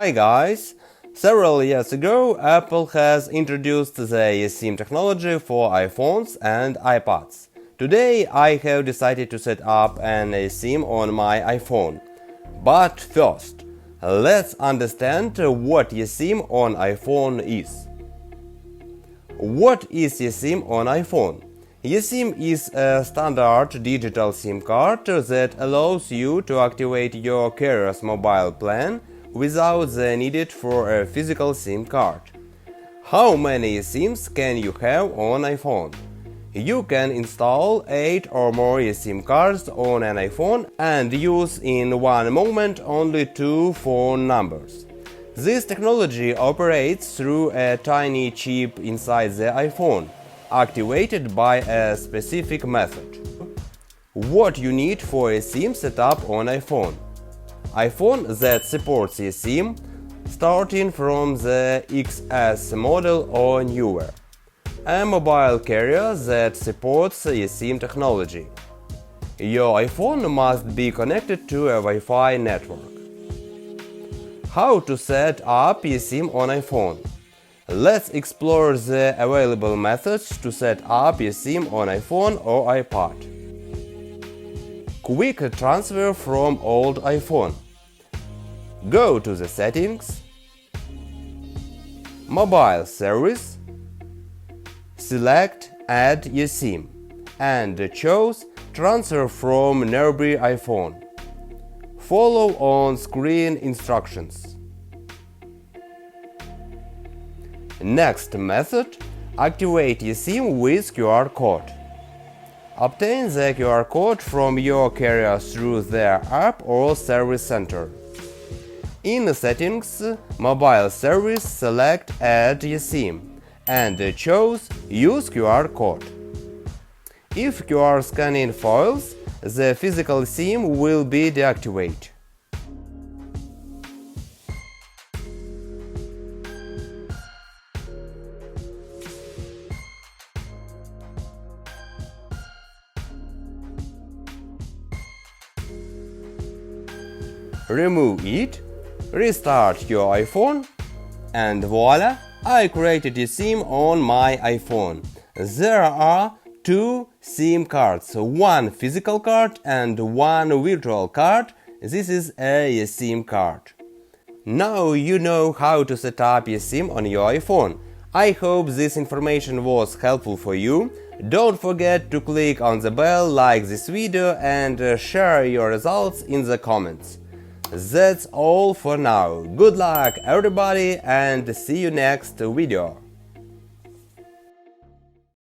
Hi guys! Several years ago, Apple has introduced the eSIM technology for iPhones and iPads. Today, I have decided to set up an eSIM on my iPhone. But first, let's understand what eSIM on iPhone is. What is eSIM on iPhone? eSIM is a standard digital SIM card that allows you to activate your carrier's mobile plan without the need for a physical SIM card. How many eSIMs can you have on iPhone? You can install 8 or more eSIM cards on an iPhone and use in one moment only 2 phone numbers. This technology operates through a tiny chip inside the iPhone, activated by a specific method. What you need for a SIM setup on iPhone? iPhone that supports eSIM, starting from the XS model or newer. A mobile carrier that supports eSIM technology. Your iPhone must be connected to a Wi-Fi network. How to set up eSIM on iPhone? Let's explore the available methods to set up eSIM on iPhone or iPad. Quick transfer from old iPhone. Go to the settings, mobile service, select Add eSIM and choose Transfer from nearby iPhone. Follow on-screen instructions. Next method, activate eSIM with QR code. Obtain the QR code from your carrier through their app or service center. In the settings, mobile service, select Add eSIM and choose Use QR code. If QR scanning fails, the physical SIM will be deactivated. Remove it, restart your iPhone, and voila! I created a SIM on my iPhone. There are 2 SIM cards, one physical card and one virtual card. This is a SIM card. Now you know how to set up a SIM on your iPhone. I hope this information was helpful for you. Don't forget to click on the bell, like this video and share your results in the comments. That's all for now. Good luck everybody and see you next video.